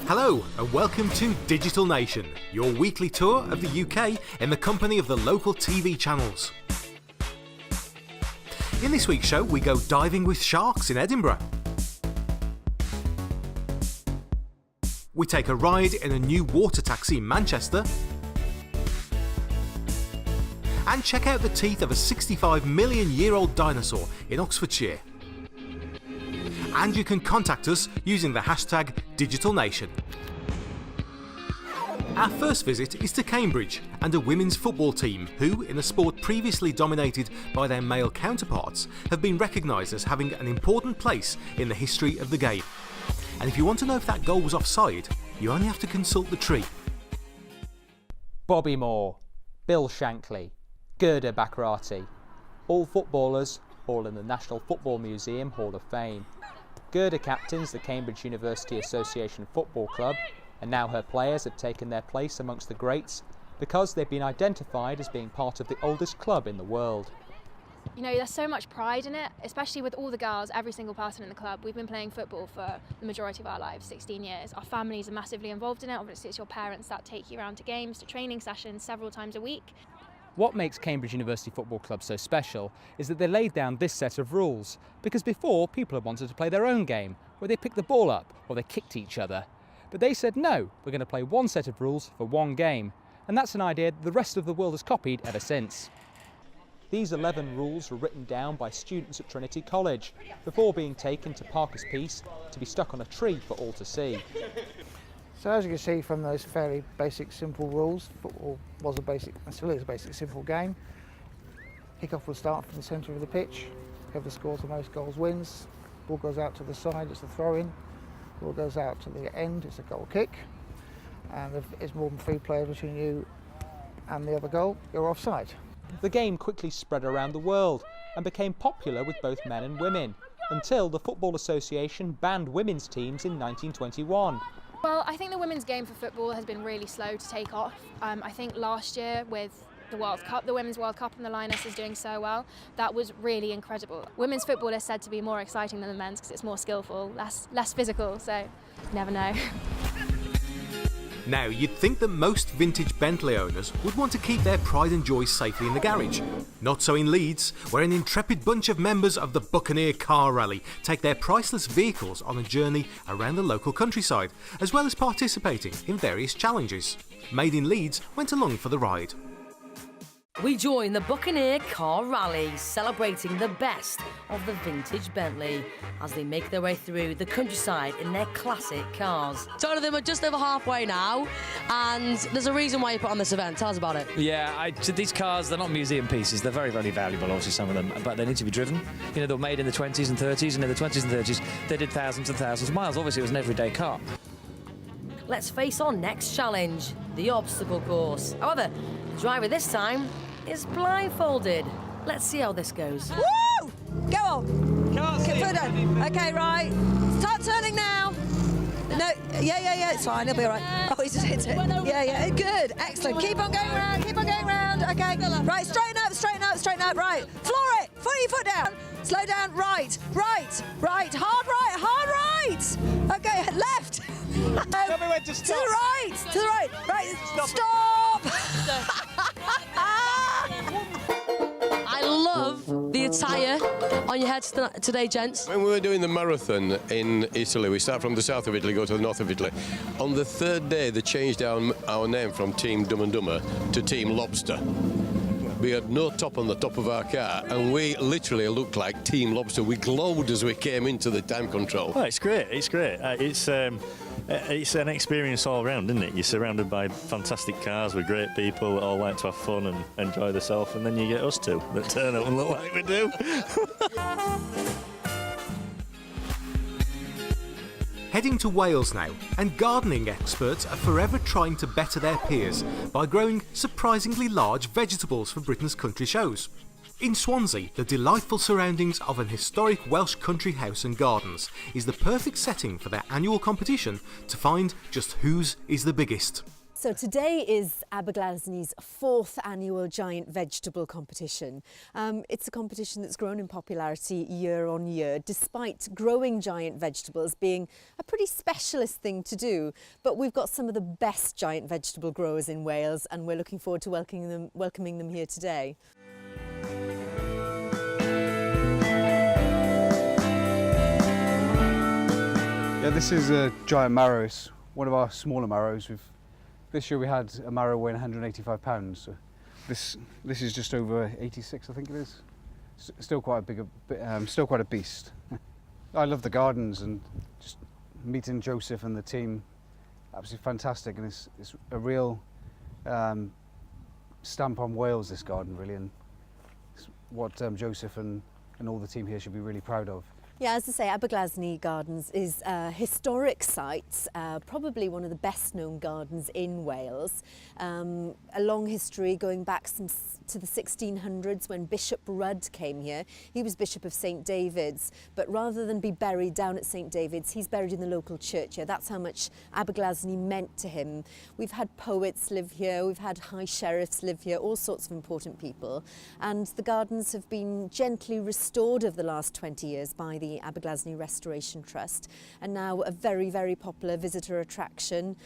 Hello and welcome to Digital Nation, your weekly tour of the UK in the company of the local TV channels. In this week's show we go diving with sharks in Edinbrough. We take a ride in a new water taxi in Manchester. And check out the teeth of a 65 million year old dinosaur in Oxfordshire. And you can contact us using the hashtag #DigitalNation. Our first visit is to Cambridge and a women's football team who, in a sport previously dominated by their male counterparts, have been recognised as having an important place in the history of the game. And if you want to know if that goal was offside, you only have to consult the tree. Bobby Moore, Bill Shankly, Gerda Bakrati, all footballers, all in the National Football Museum Hall of Fame. Gerda captains the Cambridge University Association Football Club, and now her players have taken their place amongst the greats because they've been identified as being part of the oldest club in the world. You know, there's so much pride in it, especially with all the girls, every single person in the club. We've been playing football for the majority of our lives, 16 years. Our families are massively involved in it. Obviously, it's your parents that take you around to games, to training sessions several times a week. What makes Cambridge University Football Club so special is that they laid down this set of rules, because before people had wanted to play their own game, where they picked the ball up or they kicked each other. But they said no, we're going to play one set of rules for one game, and that's an idea that the rest of the world has copied ever since. These 11 rules were written down by students at Trinity College before being taken to Parker's Piece to be stuck on a tree for all to see. So as you can see from those fairly basic, simple rules, football was a basic, and still is a basic, simple game. Kick-off will start from the centre of the pitch. Whoever scores the most goals wins. Ball goes out to the side, it's a throw-in. Ball goes out to the end, it's a goal kick. And if it's more than 3 players between you and the other goal, you're offside. The game quickly spread around the world and became popular with both men and women, until the Football Association banned women's teams in 1921. Well, I think the women's game for football has been really slow to take off. I think last year with the World Cup, the Women's World Cup, and the Lioness is doing so well, that was really incredible. Women's football is said to be more exciting than the men's because it's more skillful, less physical, so you never know. Now, you'd think that most vintage Bentley owners would want to keep their pride and joy safely in the garage. Not so in Leeds, where an intrepid bunch of members of the Bentley Car Rally take their priceless vehicles on a journey around the local countryside, as well as participating in various challenges. Made in Leeds went along for the ride. We join the Bentley Car Rally, celebrating the best of the vintage Bentley as they make their way through the countryside in their classic cars. Some of them are just over halfway now, and there's a reason why you put on this event. Tell us about it. Yeah, these cars, they're not museum pieces. They're very, very valuable, obviously, some of them, but they need to be driven. You know, they were made in the 20s and 30s, and in the 20s and 30s, they did thousands and thousands of miles. Obviously, it was an everyday car. Let's face our next challenge, the obstacle course. However, the driver this time is blindfolded. Let's see how this goes. Woo! Go on. Get further down. Okay, right. Start turning now. No, yeah, it's fine. It'll be all right. Oh, he's just hit it. Yeah, good. Excellent. Keep on going round. Okay. Right, straighten up. Right. Floor it. Put your foot down. Slow down. Right. Hard right. Okay, left. Tell me when to stop. To the right. Right. Stop. I love the attire on your heads today, gents. When we were doing the marathon in Italy, we start from the south of Italy, go to the north of Italy. On the third day, they changed our name from Team Dumb and Dumber to Team Lobster. We had no top on the top of our car, and we literally looked like Team Lobster. We glowed as we came into the time control. Well, it's great. It's an experience all round, isn't it? You're surrounded by fantastic cars with great people that all like to have fun and enjoy themselves, and then you get us two that turn up and look like we do. Heading to Wales now, and gardening experts are forever trying to better their peers by growing surprisingly large vegetables for Britain's country shows. In Swansea, the delightful surroundings of an historic Welsh country house and gardens is the perfect setting for their annual competition to find just whose is the biggest. So today is Aberglasney's 4th annual giant vegetable competition. It's a competition that's grown in popularity year on year, despite growing giant vegetables being a pretty specialist thing to do. But we've got some of the best giant vegetable growers in Wales, and we're looking forward to welcoming them here today. Yeah, this is a giant marrow. It's one of our smaller marrows. This year we had a marrow weighing 185 pounds. So this is just over 86, I think it is. Still quite a big, still quite a beast. I love the gardens, and just meeting Joseph and the team, absolutely fantastic. And it's a real stamp on Wales, this garden, really, and it's what Joseph and all the team here should be really proud of. Yeah, as I say, Aberglasney Gardens is a historic site, probably one of the best known gardens in Wales. A long history going back to the 1600s when Bishop Rudd came here. He was Bishop of St David's, but rather than be buried down at St David's, he's buried in the local church here. That's how much Aberglasney meant to him. We've had poets live here, we've had high sheriffs live here, all sorts of important people. And the gardens have been gently restored over the last 20 years by the Aberglasney Restoration Trust, and now a very, very popular visitor attraction.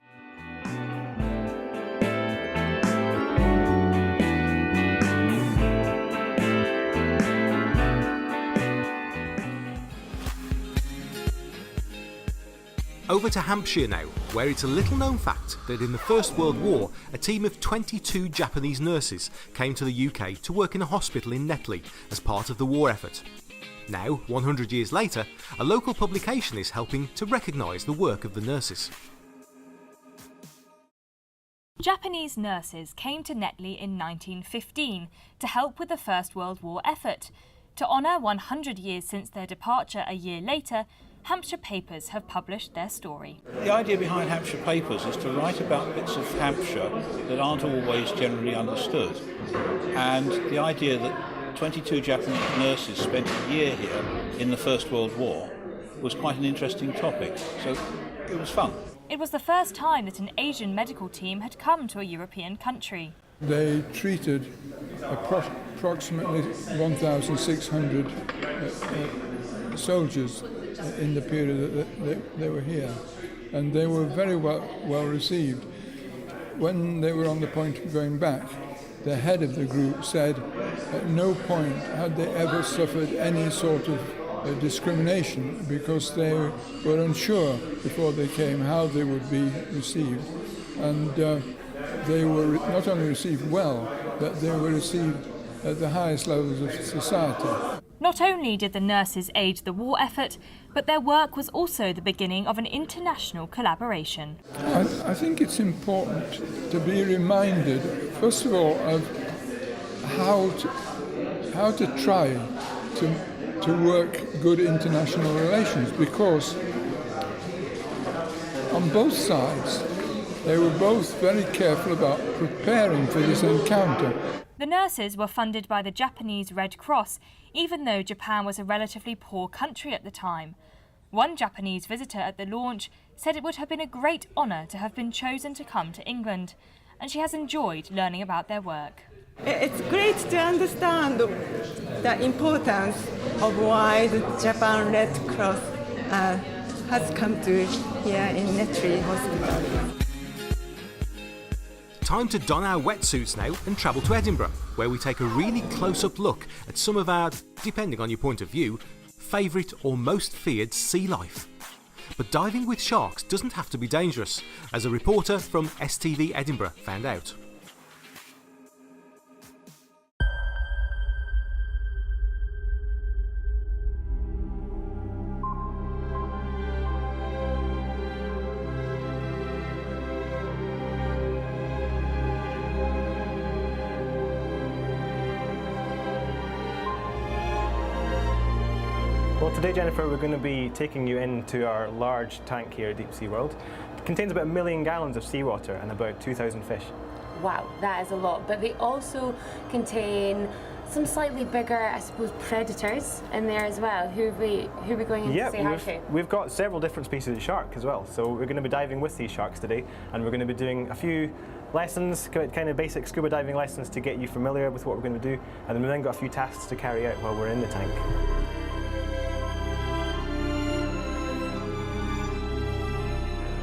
Over to Hampshire now, where it's a little known fact that in the First World War, a team of 22 Japanese nurses came to the UK to work in a hospital in Netley as part of the war effort. Now, 100 years later, a local publication is helping to recognise the work of the nurses. Japanese nurses came to Netley in 1915 to help with the First World War effort. To honour 100 years since their departure a year later, Hampshire papers have published their story. The idea behind Hampshire papers is to write about bits of Hampshire that aren't always generally understood. And the idea that 22 Japanese nurses spent a year here in the First World War was quite an interesting topic, so it was fun. It was the first time that an Asian medical team had come to a European country. They treated approximately 1,600 soldiers in the period that they were here, and they were very well received. When they were on the point of going back, the head of the group said at no point had they ever suffered any sort of discrimination, because they were unsure before they came how they would be received, and they were not only received well, but they were received at the highest levels of society. Not only did the nurses aid the war effort, but their work was also the beginning of an international collaboration. I think it's important to be reminded, first of all, of how to try to work good international relations, because on both sides they were both very careful about preparing for this encounter. The nurses were funded by the Japanese Red Cross, even though Japan was a relatively poor country at the time. One Japanese visitor at the launch said it would have been a great honour to have been chosen to come to England, and she has enjoyed learning about their work. It's great to understand the importance of why the Japan Red Cross has come to here in Netley Hospital. Time to don our wetsuits now and travel to Edinbrough, where we take a really close-up look at some of our, depending on your point of view, favourite or most feared sea life. But diving with sharks doesn't have to be dangerous, as a reporter from STV Edinburgh found out. Well, today, Jennifer, we're going to be taking you into our large tank here at Deep Sea World. It contains about 1 million gallons of seawater and about 2,000 fish. Wow, that is a lot. But they also contain some slightly bigger, I suppose, predators in there as well. Who are we going in to say hi to? We've got several different species of shark as well. So we're going to be diving with these sharks today, and we're going to be doing a few lessons, kind of basic scuba diving lessons to get you familiar with what we're going to do, and then we've then got a few tasks to carry out while we're in the tank.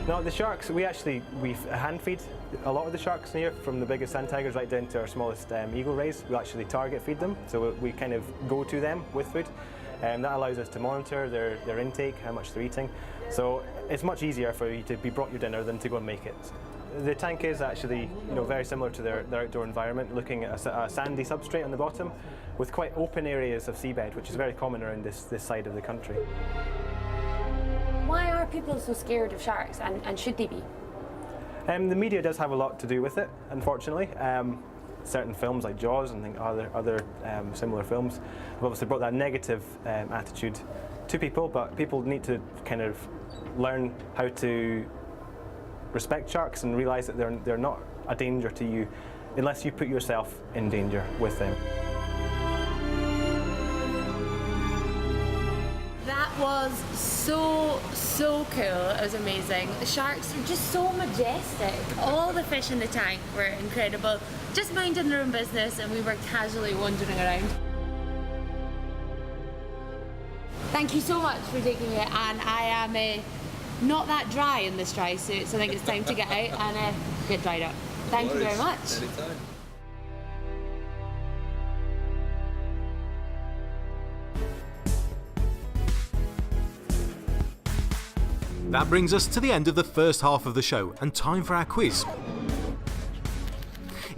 Now the sharks, we hand feed a lot of the sharks in here, from the biggest sand tigers right down to our smallest eagle rays. We actually target feed them, so we kind of go to them with food. That allows us to monitor their intake, how much they're eating. So it's much easier for you to be brought your dinner than to go and make it. The tank is actually, very similar to their outdoor environment, looking at a sandy substrate on the bottom with quite open areas of seabed, which is very common around this side of the country. Why are people so scared of sharks, and should they be? The media does have a lot to do with it, unfortunately. Certain films like Jaws and other similar films have obviously brought that negative attitude to people, but people need to kind of learn how to respect sharks and realise that they're not a danger to you unless you put yourself in danger with them. That was so cool. It was amazing. The sharks were just so majestic. All the fish in the tank were incredible, just minding their own business, and we were casually wandering around. Thank you so much for taking it, and I am not that dry in this dry suit, so I think it's time to get out and get dried up. Thank you very much. Anytime. That brings us to the end of the first half of the show, and time for our quiz.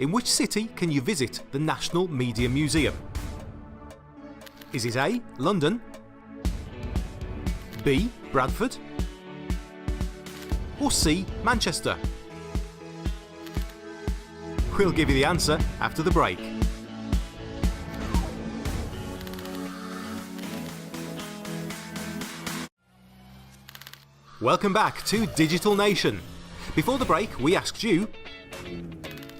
In which city can you visit the National Media Museum? Is it A, London, B, Bradford, or C, Manchester? We'll give you the answer after the break. Welcome back to Digital Nation. Before the break, we asked you,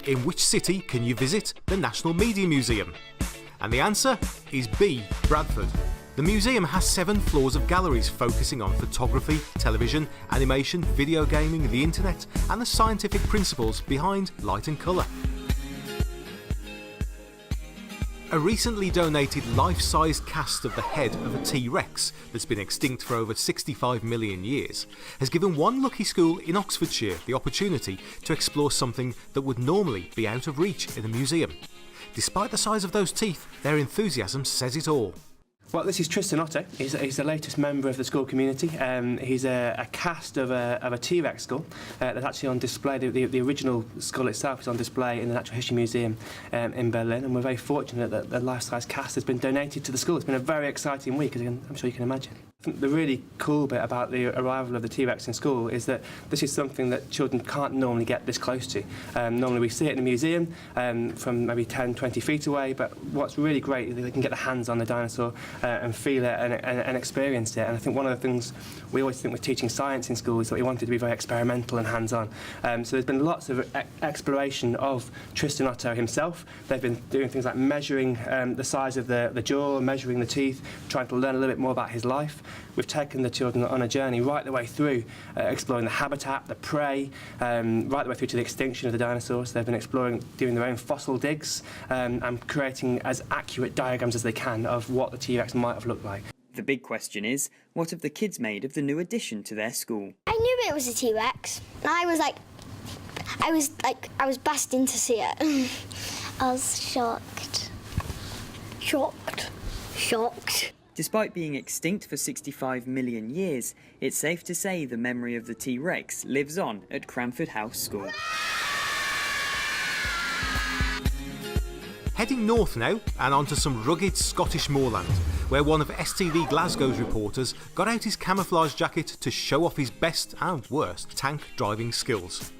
in which city can you visit the National Media Museum? And the answer is B, Bradford. The museum has 7 floors of galleries focusing on photography, television, animation, video gaming, the internet, and the scientific principles behind light and colour. A recently donated life-size cast of the head of a T-Rex that's been extinct for over 65 million years has given one lucky school in Oxfordshire the opportunity to explore something that would normally be out of reach in a museum. Despite the size of those teeth, their enthusiasm says it all. Well, this is Tristan Otter. He's the latest member of the school community. He's a cast of a T-Rex skull that's actually on display. The original skull itself is on display in the Natural History Museum in Berlin, and we're very fortunate that the life-size cast has been donated to the school. It's been a very exciting week, as I'm sure you can imagine. I think the really cool bit about the arrival of the T-Rex in school is that this is something that children can't normally get this close to. Normally we see it in a museum from maybe 10, 20 feet away, but what's really great is that they can get their hands on the dinosaur and feel it and experience it. And I think one of the things we always think with teaching science in school is that we want it to be very experimental and hands-on. So there's been lots of exploration of Tristan Otter himself. They've been doing things like measuring the size of the jaw, measuring the teeth, trying to learn a little bit more about his life. We've taken the children on a journey right the way through, exploring the habitat, the prey, right the way through to the extinction of the dinosaurs. They've been exploring, doing their own fossil digs, and creating as accurate diagrams as they can of what the T-Rex might have looked like. The big question is, what have the kids made of the new addition to their school? I knew it was a T-Rex. I was bursting to see it. I was shocked. Shocked. Despite being extinct for 65 million years, it's safe to say the memory of the T-Rex lives on at Cranford House School. Heading north now and onto some rugged Scottish moorland, where one of STV Glasgow's reporters got out his camouflage jacket to show off his best and worst tank driving skills.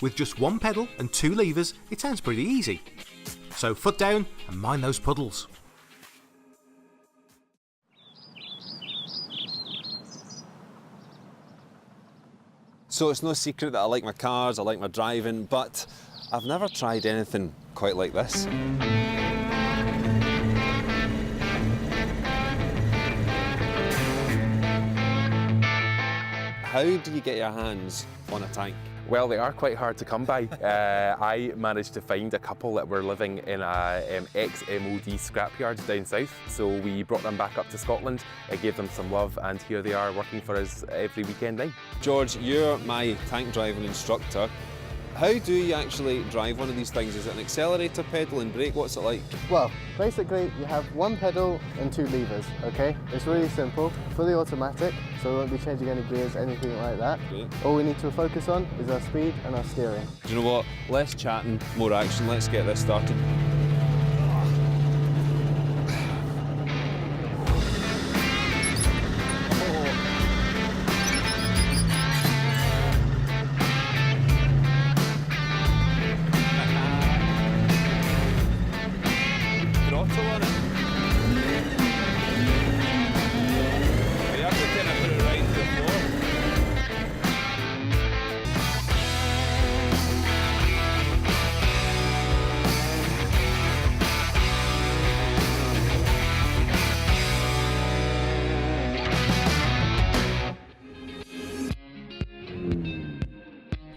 With just 1 pedal and 2 levers, it sounds pretty easy. So foot down and mind those puddles. So it's no secret that I like my cars, I like my driving, but I've never tried anything quite like this. How do you get your hands on a tank? Well, they are quite hard to come by. I managed to find a couple that were living in a ex-MOD scrapyard down south, so we brought them back up to Scotland, gave them some love, and here they are working for us every weekend now. George, you're my tank driving instructor. How do you actually drive one of these things? Is it an accelerator, pedal and brake? What's it like? Well, basically you have one pedal and two levers, okay? It's really simple, fully automatic, so we won't be changing any gears, anything like that. Great. All we need to focus on is our speed and our steering. Do you know what? Less chatting, more action. Let's get this started.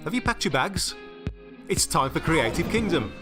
Have you packed your bags? It's time for Creative Kingdom.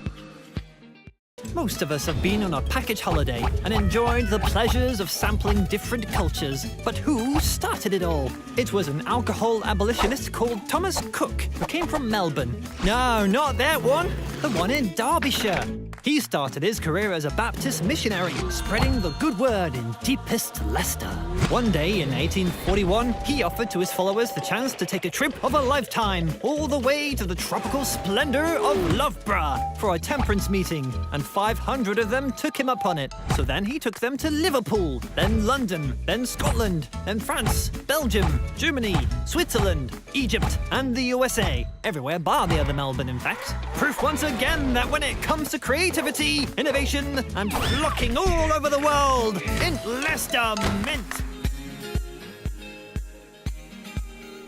Most of us have been on a package holiday and enjoyed the pleasures of sampling different cultures. But who started it all? It was an alcohol abolitionist called Thomas Cook, who came from Melbourne. No, not that one. The one in Derbyshire. He started his career as a Baptist missionary, spreading the good word in deepest Leicester. One day in 1841, he offered to his followers the chance to take a trip of a lifetime, all the way to the tropical splendour of Loughborough for a temperance meeting, and 500 of them took him up on it. So then he took them to Liverpool, then London, then Scotland, then France, Belgium, Germany, Switzerland, Egypt, and the USA. Everywhere bar the other Melbourne, in fact. Proof once again that when it comes to creativity, innovation, and flocking all over the world, in Leicester mint.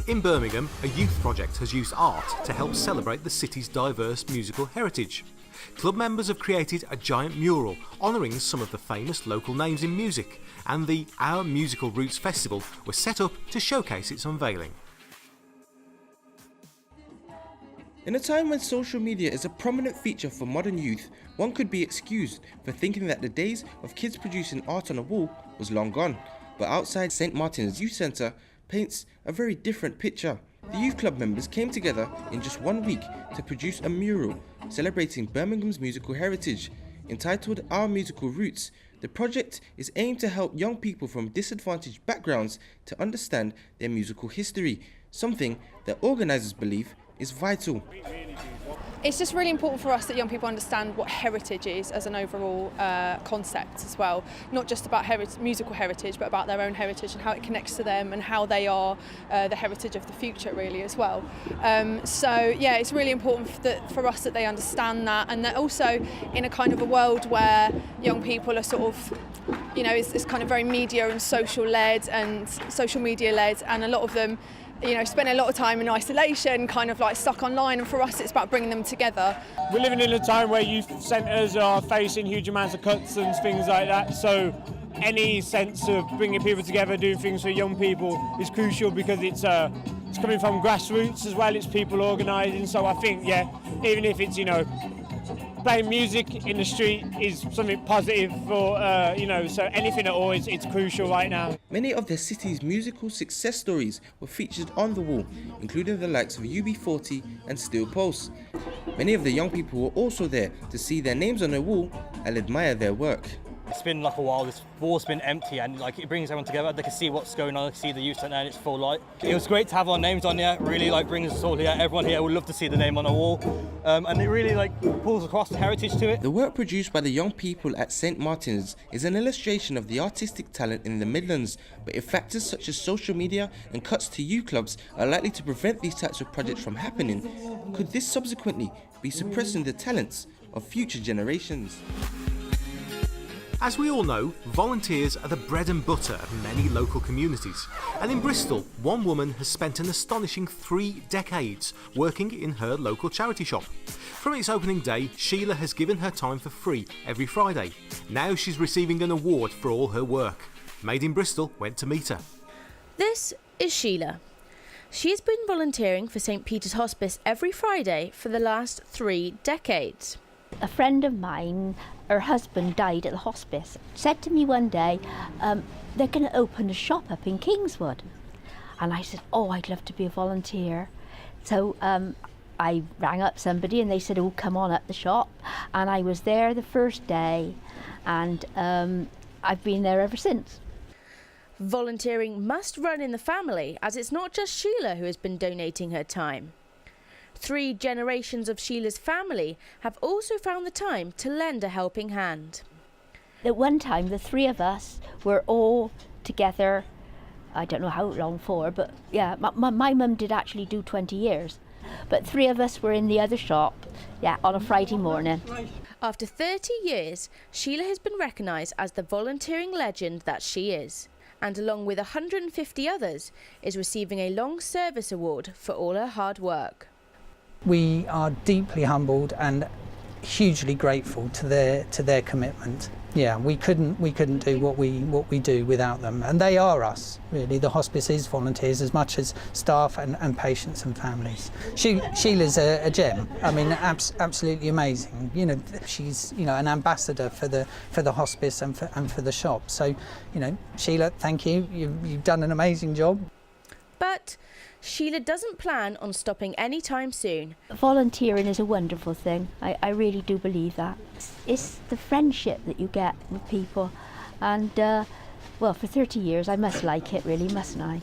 In Birmingham, a youth project has used art to help celebrate the city's diverse musical heritage. Club members have created a giant mural honouring some of the famous local names in music, and the Our Musical Roots Festival was set up to showcase its unveiling. In a time when social media is a prominent feature for modern youth, one could be excused for thinking that the days of kids producing art on a wall was long gone. But outside St Martin's Youth Centre paints a very different picture. The youth club members came together in just 1 week to produce a mural celebrating Birmingham's musical heritage. Entitled Our Musical Roots, the project is aimed to help young people from disadvantaged backgrounds to understand their musical history, something that organisers believe is vital. It's just really important for us that young people understand what heritage is as an overall concept as well. Not just about musical heritage, but about their own heritage and how it connects to them and how they are the heritage of the future really as well. So yeah, it's really important for us that they understand that, and that also in a kind of a world where young people are sort of, you know, it's kind of very media and social led and social media led, and a lot of them, you know, spend a lot of time in isolation, kind of like stuck online, and for us it's about bringing them together. We're living in a time where youth centres are facing huge amounts of cuts and things like that, so any sense of bringing people together, doing things for young people is crucial, because it's coming from grassroots as well, it's people organising. So I think, yeah, even if it's, you know, playing music in the street is something positive for, you know, so anything at all, it's crucial right now. Many of the city's musical success stories were featured on the wall, including the likes of UB40 and Steel Pulse. Many of the young people were also there to see their names on the wall and admire their work. It's been like a while, this wall's been empty, and like it brings everyone together. They can see what's going on, they can see the youth centre and it's full light. It was great to have our names on here, really like brings us all here. Everyone here would love to see the name on a wall, and it really like pulls across the heritage to it. The work produced by the young people at St Martin's is an illustration of the artistic talent in the Midlands, but if factors such as social media and cuts to youth clubs are likely to prevent these types of projects from happening, could this subsequently be suppressing the talents of future generations? As we all know, volunteers are the bread and butter of many local communities, and in Bristol, one woman has spent an astonishing 3 decades working in her local charity shop. From its opening day, Sheila has given her time for free every Friday. Now she's receiving an award for all her work. Made in Bristol went to meet her. This is Sheila. She has been volunteering for St Peter's Hospice every Friday for the last 3 decades. A friend of mine, her husband died at the hospice, said to me one day, they're going to open a shop up in Kingswood. And I said, oh, I'd love to be a volunteer. So I rang up somebody and they said, oh, come on up the shop. And I was there the first day, and I've been there ever since. Volunteering must run in the family, as it's not just Sheila who has been donating her time. 3 generations of Sheila's family have also found the time to lend a helping hand. At one time, the 3 of us were all together, I don't know how long for, but yeah, my mum did actually do 20 years. But 3 of us were in the other shop, yeah, on a Friday morning. After 30 years, Sheila has been recognised as the volunteering legend that she is, and along with 150 others, is receiving a long service award for all her hard work. We are deeply humbled and hugely grateful to their commitment. Yeah, we couldn't do what we do without them, and they are us really. The hospice is volunteers as much as staff and patients and families. Sheila's a gem. I mean, absolutely amazing. You know, she's an ambassador for the hospice and for the shop. So, Sheila, thank you. You've done an amazing job. But Sheila doesn't plan on stopping anytime soon. Volunteering is a wonderful thing. I really do believe that. It's the friendship that you get with people, and well, for 30 years I must like it really, mustn't I?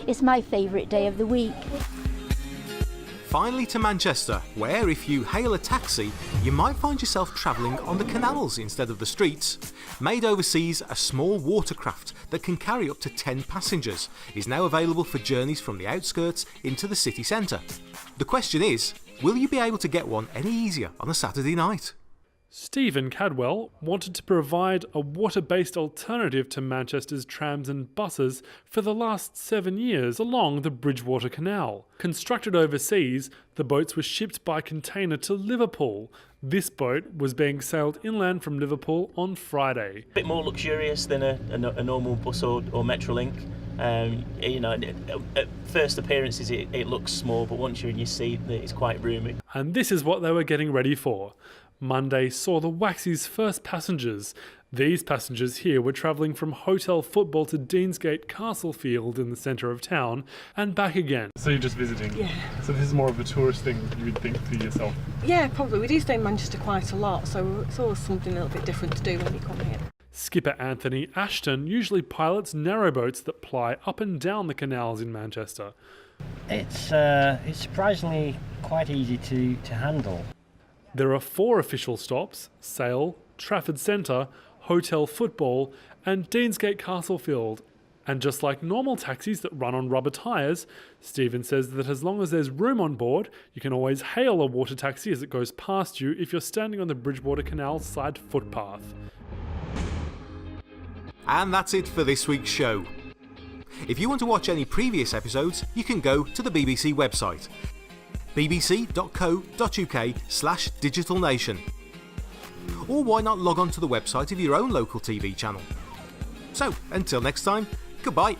It's my favourite day of the week. Finally to Manchester, where if you hail a taxi, you might find yourself travelling on the canals instead of the streets. Made overseas, a small watercraft that can carry up to 10 passengers is now available for journeys from the outskirts into the city centre. The question is, will you be able to get one any easier on a Saturday night? Stephen Cadwell wanted to provide a water-based alternative to Manchester's trams and buses for the last 7 years along the Bridgewater Canal. Constructed overseas, the boats were shipped by container to Liverpool. This boat was being sailed inland from Liverpool on Friday. A bit more luxurious than a normal bus or Metrolink. At first appearances it looks small, but once you're in your seat it's quite roomy. And this is what they were getting ready for. Monday saw the Waxy's first passengers. These passengers here were travelling from Hotel Football to Deansgate Castle Field in the centre of town and back again. So you're just visiting? Yeah. So this is more of a tourist thing, you would think, for yourself? Yeah, probably. We do stay in Manchester quite a lot, so it's always something a little bit different to do when you come here. Skipper Anthony Ashton usually pilots narrowboats that ply up and down the canals in Manchester. It's surprisingly quite easy to handle. There are 4 official stops: Sale, Trafford Centre, Hotel Football and Deansgate Castlefield. And just like normal taxis that run on rubber tyres, Stephen says that as long as there's room on board, you can always hail a water taxi as it goes past you if you're standing on the Bridgewater Canal side footpath. And that's it for this week's show. If you want to watch any previous episodes, you can go to the BBC website, bbc.co.uk/digitalnation. Or why not log on to the website of your own local TV channel? So, until next time, goodbye.